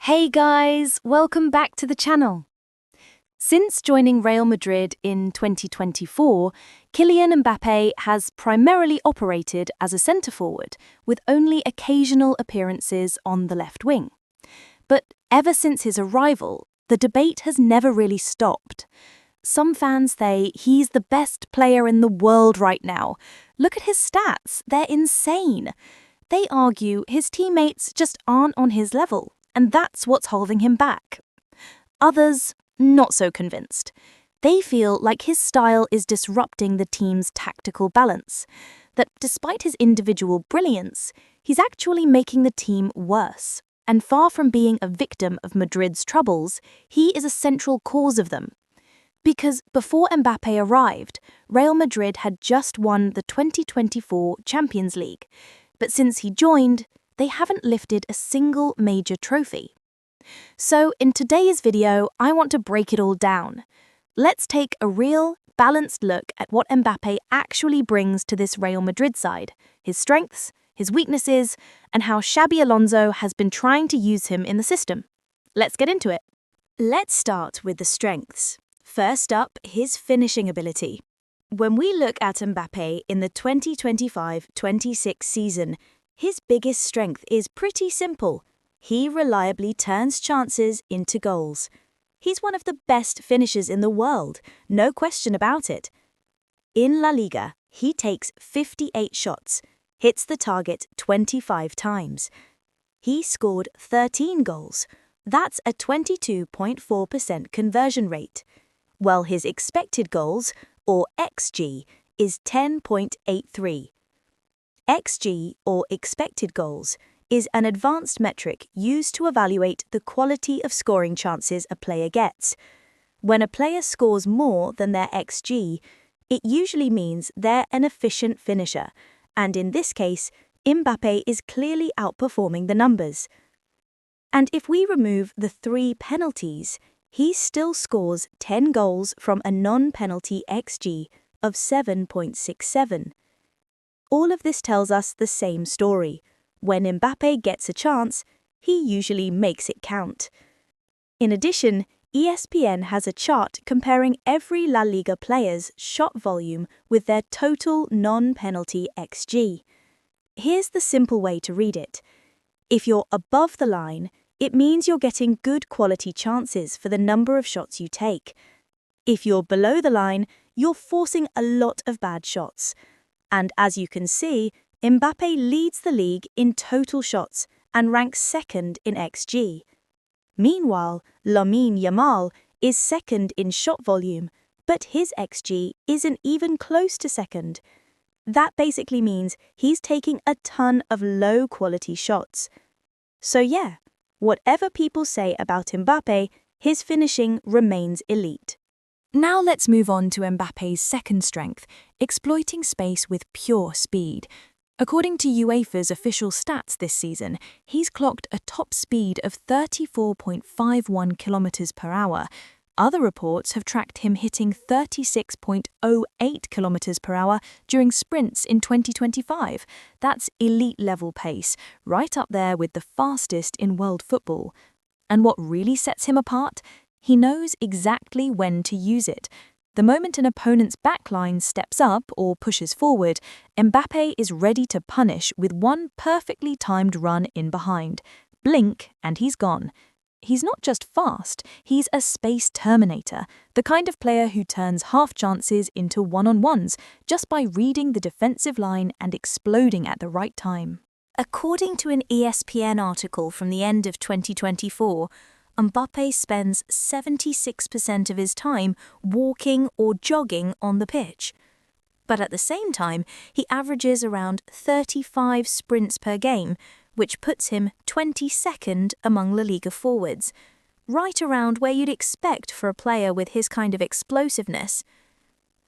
Hey guys, welcome back to the channel. Since joining Real Madrid in 2024, Kylian Mbappé has primarily operated as a centre-forward, with only occasional appearances on the left wing. But ever since his arrival, the debate has never really stopped. Some fans say he's the best player in the world right now. Look at his stats, they're insane. They argue his teammates just aren't on his level, and that's what's holding him back. Others, not so convinced. They feel like his style is disrupting the team's tactical balance, that despite his individual brilliance, he's actually making the team worse. And far from being a victim of Madrid's troubles, he is a central cause of them. Because before Mbappé arrived, Real Madrid had just won the 2024 Champions League, but since he joined, they haven't lifted a single major trophy. So in today's video, I want to break it all down. Let's take a real, balanced look at what Mbappé actually brings to this Real Madrid side, his strengths, his weaknesses, and how Xabi Alonso has been trying to use him in the system. Let's get into it. Let's start with the strengths. First up, his finishing ability. When we look at Mbappé in the 2025-26 season, his biggest strength is pretty simple. He reliably turns chances into goals. He's one of the best finishers in the world, no question about it. In La Liga, he takes 58 shots, hits the target 25 times. He scored 13 goals. That's a 22.4% conversion rate. While his expected goals, or XG, is 10.83. XG, or expected goals, is an advanced metric used to evaluate the quality of scoring chances a player gets. When a player scores more than their XG, it usually means they're an efficient finisher, and in this case, Mbappé is clearly outperforming the numbers. And if we remove the 3 penalties, he still scores 10 goals from a non-penalty XG of 7.67. All of this tells us the same story. When Mbappé gets a chance, he usually makes it count. In addition, ESPN has a chart comparing every La Liga player's shot volume with their total non-penalty XG. Here's the simple way to read it. If you're above the line, it means you're getting good quality chances for the number of shots you take. If you're below the line, you're forcing a lot of bad shots. And as you can see, Mbappé leads the league in total shots and ranks second in XG. Meanwhile, Lamine Yamal is second in shot volume, but his XG isn't even close to second. That basically means he's taking a ton of low-quality shots. So yeah, whatever people say about Mbappé, his finishing remains elite. Now let's move on to Mbappé's second strength, exploiting space with pure speed. According to UEFA's official stats this season, he's clocked a top speed of 34.51 kilometers per hour. Other reports have tracked him hitting 36.08 kilometers per hour during sprints in 2025. That's elite level pace, right up there with the fastest in world football. And what really sets him apart? He knows exactly when to use it. The moment an opponent's backline steps up or pushes forward, Mbappé is ready to punish with one perfectly timed run in behind. Blink and he's gone. He's not just fast, he's a space terminator, the kind of player who turns half chances into one-on-ones just by reading the defensive line and exploding at the right time. According to an ESPN article from the end of 2024, Mbappé spends 76% of his time walking or jogging on the pitch. But at the same time, he averages around 35 sprints per game, which puts him 22nd among La Liga forwards, right around where you'd expect for a player with his kind of explosiveness.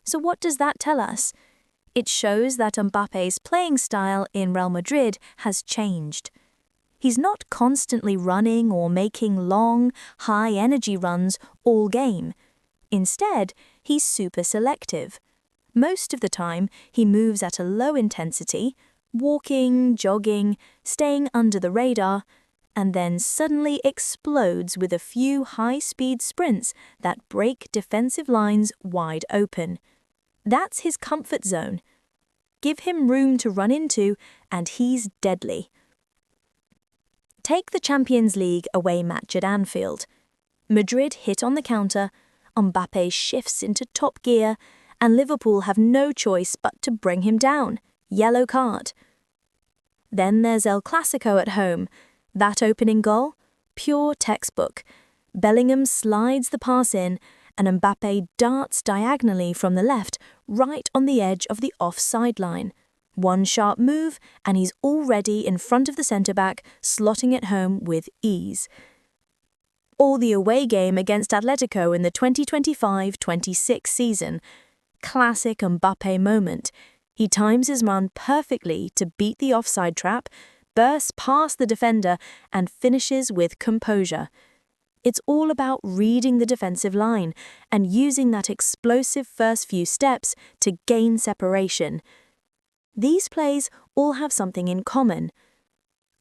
So what does that tell us? It shows that Mbappé's playing style in Real Madrid has changed. He's not constantly running or making long, high-energy runs all game. Instead, he's super selective. Most of the time, he moves at a low intensity, walking, jogging, staying under the radar, and then suddenly explodes with a few high-speed sprints that break defensive lines wide open. That's his comfort zone. Give him room to run into, and he's deadly. Take the Champions League away match at Anfield. Madrid hit on the counter, Mbappé shifts into top gear, and Liverpool have no choice but to bring him down. Yellow card. Then there's El Clasico at home. That opening goal? Pure textbook. Bellingham slides the pass in, and Mbappé darts diagonally from the left, right on the edge of the offside line. One sharp move, and he's already in front of the centre-back, slotting it home with ease. Or the away game against Atletico in the 2025-26 season. Classic Mbappé moment. He times his run perfectly to beat the offside trap, bursts past the defender, and finishes with composure. It's all about reading the defensive line and using that explosive first few steps to gain separation. These plays all have something in common.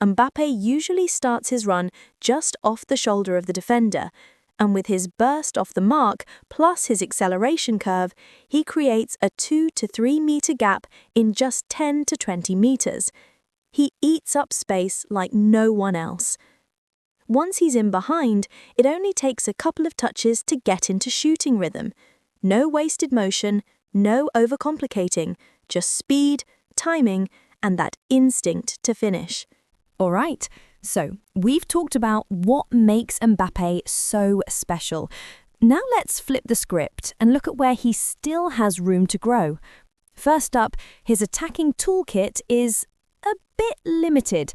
Mbappé usually starts his run just off the shoulder of the defender, and with his burst off the mark plus his acceleration curve, he creates a 2 to 3 meter gap in just 10 to 20 meters. He eats up space like no one else. Once he's in behind, it only takes a couple of touches to get into shooting rhythm. No wasted motion, no overcomplicating, just speed, timing, and that instinct to finish. All right, so we've talked about what makes Mbappé so special. Now let's flip the script and look at where he still has room to grow. First up, his attacking toolkit is a bit limited.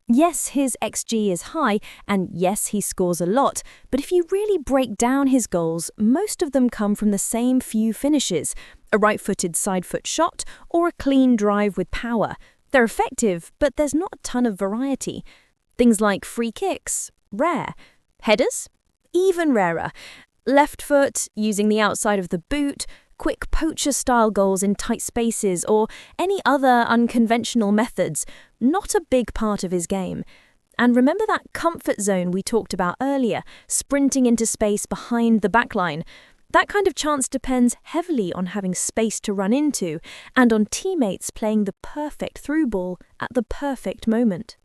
Yes, his XG is high, and yes, he scores a lot, but if you really break down his goals, most of them come from the same few finishes, a right-footed side-foot shot or a clean drive with power. They're effective, but there's not a ton of variety. Things like free kicks, rare. Headers, even rarer. Left foot, using the outside of the boot, quick poacher-style goals in tight spaces, or any other unconventional methods, not a big part of his game. And remember that comfort zone we talked about earlier, sprinting into space behind the backline? That kind of chance depends heavily on having space to run into and on teammates playing the perfect through ball at the perfect moment.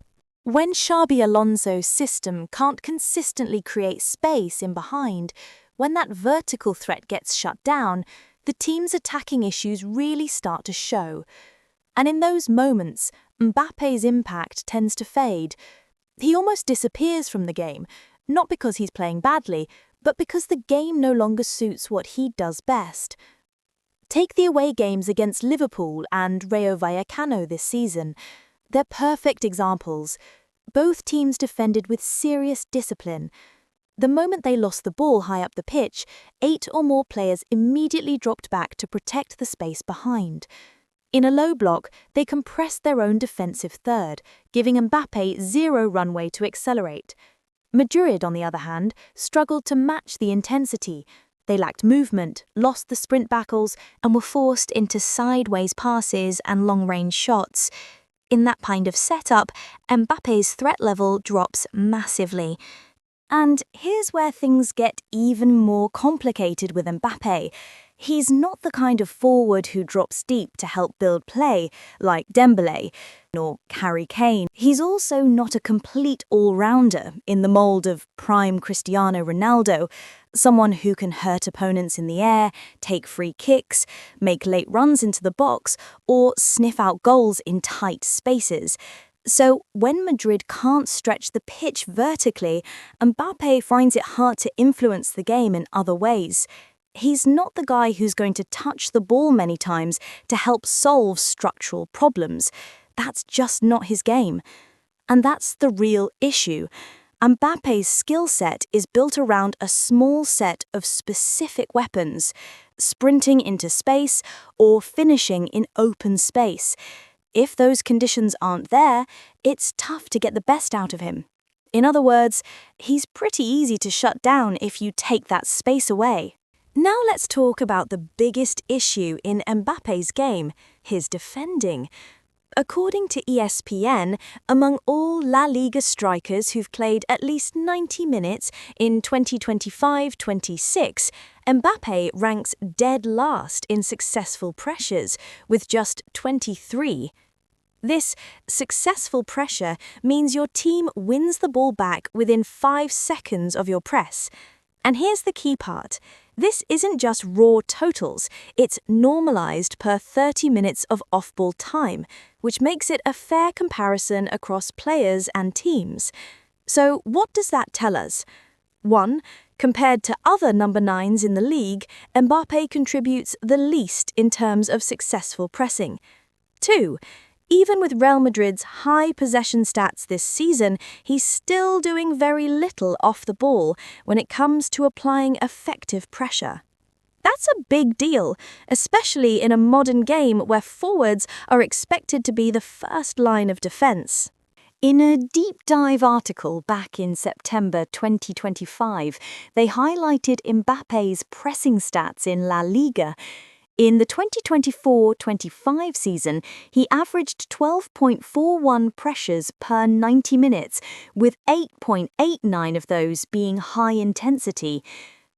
When Xabi Alonso's system can't consistently create space in behind, when that vertical threat gets shut down, the team's attacking issues really start to show. And in those moments, Mbappé's impact tends to fade. He almost disappears from the game, not because he's playing badly, but because the game no longer suits what he does best. Take the away games against Liverpool and Rayo Vallecano this season. They're perfect examples. Both teams defended with serious discipline. The moment they lost the ball high up the pitch, 8 or more players immediately dropped back to protect the space behind. In a low block, they compressed their own defensive third, giving Mbappé zero runway to accelerate. Madrid, on the other hand, struggled to match the intensity. They lacked movement, lost the sprint battles, and were forced into sideways passes and long-range shots. In that kind of setup, Mbappé's threat level drops massively. And here's where things get even more complicated with Mbappé. He's not the kind of forward who drops deep to help build play, like Dembélé or Harry Kane. He's also not a complete all-rounder in the mould of prime Cristiano Ronaldo, someone who can hurt opponents in the air, take free kicks, make late runs into the box, or sniff out goals in tight spaces. So when Madrid can't stretch the pitch vertically, Mbappé finds it hard to influence the game in other ways. He's not the guy who's going to touch the ball many times to help solve structural problems. That's just not his game. And that's the real issue. Mbappé's skill set is built around a small set of specific weapons, sprinting into space or finishing in open space. If those conditions aren't there, it's tough to get the best out of him. In other words, he's pretty easy to shut down if you take that space away. Now let's talk about the biggest issue in Mbappé's game, his defending. According to ESPN, among all La Liga strikers who've played at least 90 minutes in 2025-26, Mbappé ranks dead last in successful pressures, with just 23. This successful pressure means your team wins the ball back within 5 seconds of your press. And here's the key part. This isn't just raw totals, it's normalized per 30 minutes of off-ball time, which makes it a fair comparison across players and teams. So what does that tell us? 1. Compared to other number 9s in the league, Mbappé contributes the least in terms of successful pressing. 2. Even with Real Madrid's high possession stats this season, he's still doing very little off the ball when it comes to applying effective pressure. That's a big deal, especially in a modern game where forwards are expected to be the first line of defense. In a deep dive article back in September 2025, they highlighted Mbappé's pressing stats in La Liga. In the 2024-25 season, he averaged 12.41 pressures per 90 minutes, with 8.89 of those being high intensity.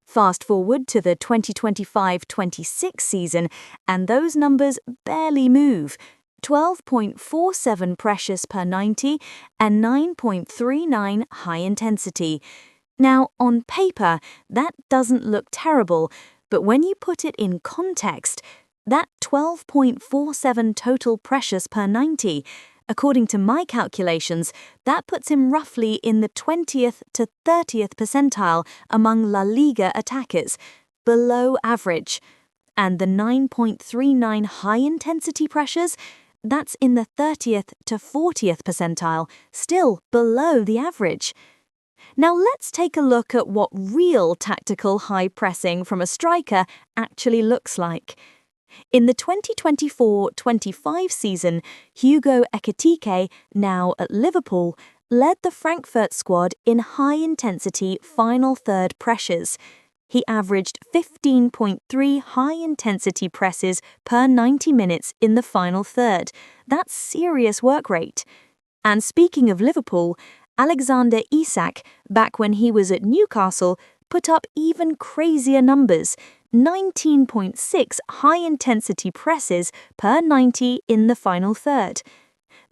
Fast forward to the 2025-26 season, and those numbers barely move. 12.47 pressures per 90 and 9.39 high intensity. Now, on paper, that doesn't look terrible, but when you put it in context, that 12.47 total pressures per 90, according to my calculations, that puts him roughly in the 20th to 30th percentile among La Liga attackers, below average. And the 9.39 high-intensity pressures, that's in the 30th to 40th percentile, still below the average. Now let's take a look at what real tactical high pressing from a striker actually looks like. In the 2024-25 season, Hugo Ekitike, now at Liverpool, led the Frankfurt squad in high-intensity final third pressures. He averaged 15.3 high-intensity presses per 90 minutes in the final third. That's serious work rate. And speaking of Liverpool, Alexander Isak, back when he was at Newcastle, put up even crazier numbers, 19.6 high-intensity presses per 90 in the final third.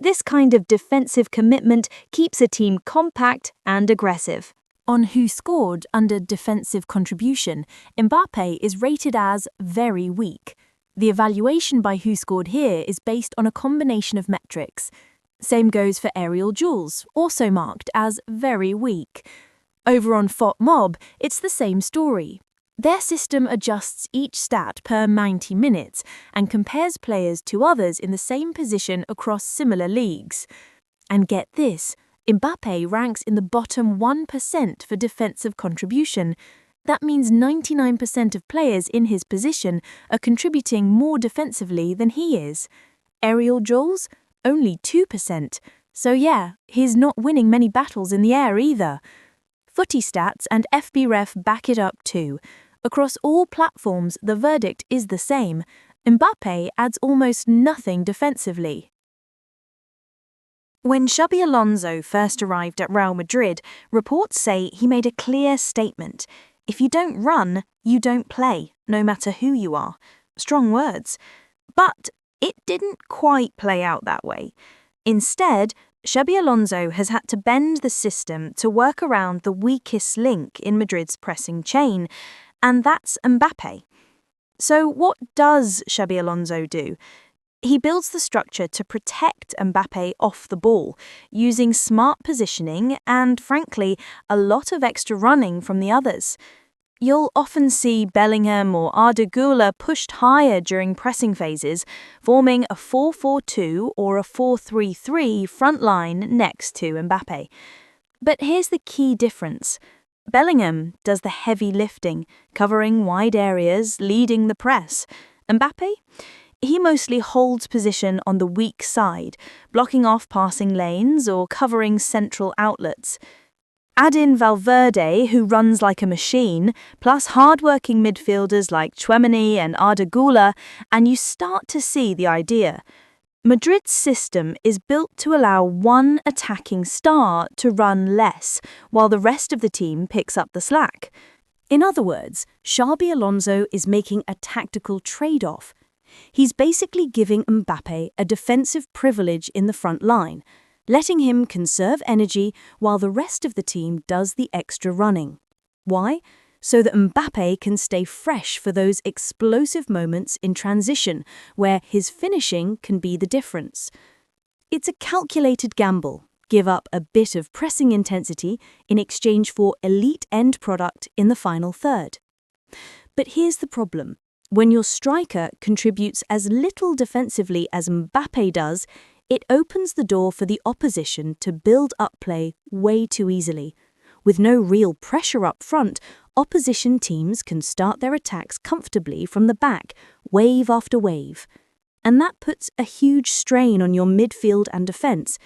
This kind of defensive commitment keeps a team compact and aggressive. On Who Scored under defensive contribution, Mbappé is rated as very weak. The evaluation by Who Scored here is based on a combination of metrics. Same goes for aerial duels, also marked as very weak. Over on FotMob, it's the same story. Their system adjusts each stat per 90 minutes and compares players to others in the same position across similar leagues. And get this, Mbappé ranks in the bottom 1% for defensive contribution. That means 99% of players in his position are contributing more defensively than he is. Aerial duels? Only 2%. So yeah, he's not winning many battles in the air either. Footy Stats and FBref back it up too. Across all platforms, the verdict is the same. Mbappé adds almost nothing defensively. When Xabi Alonso first arrived at Real Madrid, reports say he made a clear statement. If you don't run, you don't play, no matter who you are. Strong words. But it didn't quite play out that way. Instead, Xabi Alonso has had to bend the system to work around the weakest link in Madrid's pressing chain, and that's Mbappé. So what does Xabi Alonso do? He builds the structure to protect Mbappé off the ball, using smart positioning and, frankly, a lot of extra running from the others. You'll often see Bellingham or Arda Güler pushed higher during pressing phases, forming a 4-4-2 or a 4-3-3 front line next to Mbappé. But here's the key difference. Bellingham does the heavy lifting, covering wide areas, leading the press. Mbappé? He mostly holds position on the weak side, blocking off passing lanes or covering central outlets. Add in Valverde, who runs like a machine, plus hard-working midfielders like Tchouaméni and Arda Güler, and you start to see the idea. Madrid's system is built to allow one attacking star to run less, while the rest of the team picks up the slack. In other words, Xabi Alonso is making a tactical trade-off. He's basically giving Mbappé a defensive privilege in the front line, letting him conserve energy while the rest of the team does the extra running. Why? So that Mbappé can stay fresh for those explosive moments in transition where his finishing can be the difference. It's a calculated gamble. Give up a bit of pressing intensity in exchange for elite end product in the final third. But here's the problem. When your striker contributes as little defensively as Mbappé does, it opens the door for the opposition to build up play way too easily. With no real pressure up front, opposition teams can start their attacks comfortably from the back, wave after wave. And that puts a huge strain on your midfield and defence.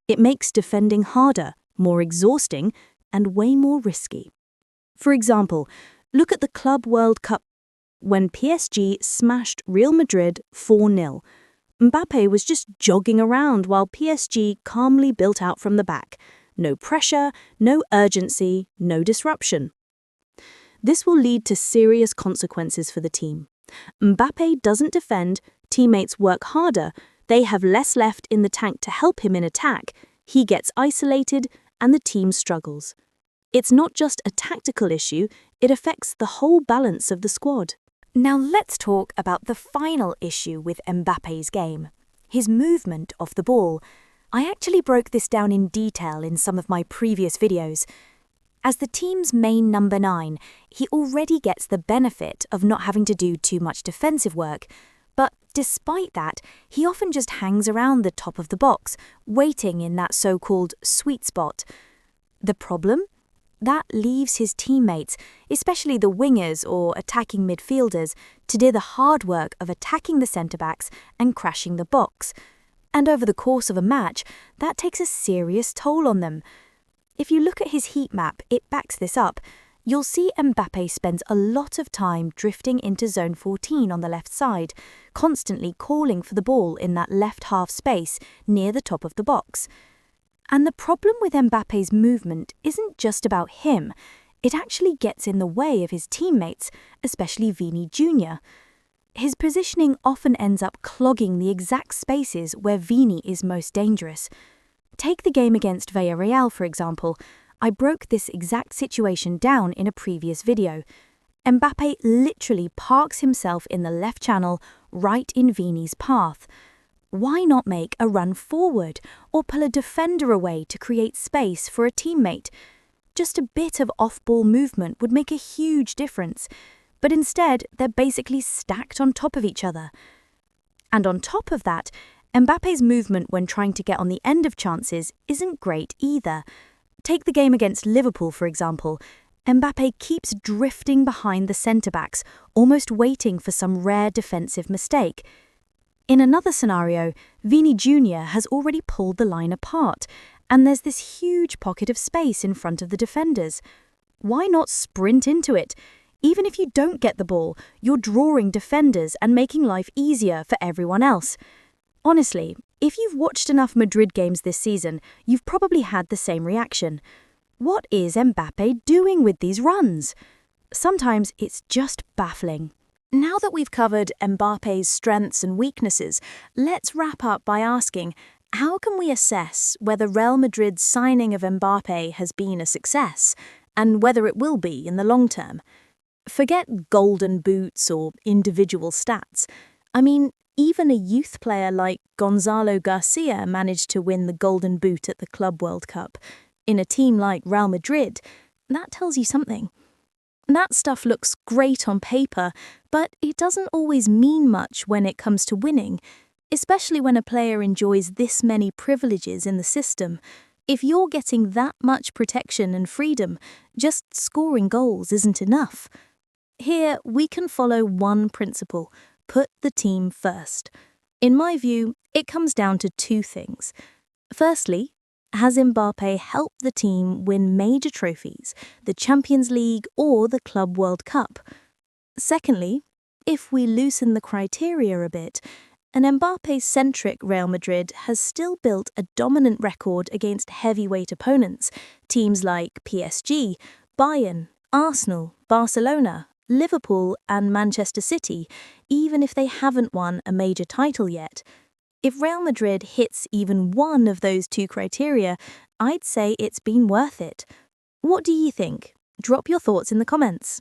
It makes defending harder, more exhausting, and way more risky. For example, look at the Club World Cup when PSG smashed Real Madrid 4-0. Mbappé was just jogging around while PSG calmly built out from the back. No pressure, no urgency, no disruption. This will lead to serious consequences for the team. Mbappé doesn't defend, teammates work harder, they have less left in the tank to help him in attack, he gets isolated, and the team struggles. It's not just a tactical issue, it affects the whole balance of the squad. Now let's talk about the final issue with Mbappé's game, his movement off the ball. I actually broke this down in detail in some of my previous videos. As the team's main number 9, he already gets the benefit of not having to do too much defensive work, but despite that, he often just hangs around the top of the box, waiting in that so-called sweet spot. The problem? That leaves his teammates, especially the wingers or attacking midfielders, to do the hard work of attacking the centre-backs and crashing the box. And over the course of a match, that takes a serious toll on them. If you look at his heat map, it backs this up. You'll see Mbappé spends a lot of time drifting into zone 14 on the left side, constantly calling for the ball in that left half space near the top of the box. And the problem with Mbappé's movement isn't just about him. It actually gets in the way of his teammates, especially Vini Jr. His positioning often ends up clogging the exact spaces where Vini is most dangerous. Take the game against Villarreal, for example. I broke this exact situation down in a previous video. Mbappé literally parks himself in the left channel, right in Vini's path. Why not make a run forward or pull a defender away to create space for a teammate? Just a bit of off-ball movement would make a huge difference. But instead, they're basically stacked on top of each other. And on top of that, Mbappé's movement when trying to get on the end of chances isn't great either. Take the game against Liverpool, for example. Mbappé keeps drifting behind the centre-backs, almost waiting for some rare defensive mistake. In another scenario, Vini Jr. has already pulled the line apart, and there's this huge pocket of space in front of the defenders. Why not sprint into it? Even if you don't get the ball, you're drawing defenders and making life easier for everyone else. Honestly, if you've watched enough Madrid games this season, you've probably had the same reaction. What is Mbappé doing with these runs? Sometimes it's just baffling. Now that we've covered Mbappé's strengths and weaknesses, let's wrap up by asking, how can we assess whether Real Madrid's signing of Mbappé has been a success, and whether it will be in the long term? Forget golden boots or individual stats. I mean, even a youth player like Gonzalo Garcia managed to win the golden boot at the Club World Cup. In a team like Real Madrid, that tells you something. That stuff looks great on paper, but it doesn't always mean much when it comes to winning, especially when a player enjoys this many privileges in the system. If you're getting that much protection and freedom, just scoring goals isn't enough. Here, we can follow one principle: put the team first. In my view, it comes down to two things. Firstly, has Mbappé helped the team win major trophies, the Champions League or the Club World Cup? Secondly, if we loosen the criteria a bit, An Mbappé-centric Real Madrid has still built a dominant record against heavyweight opponents, teams like PSG, Bayern, Arsenal, Barcelona, Liverpool and Manchester City, even if they haven't won a major title yet. If Real Madrid hits even one of those two criteria, I'd say it's been worth it. What do you think? Drop your thoughts in the comments.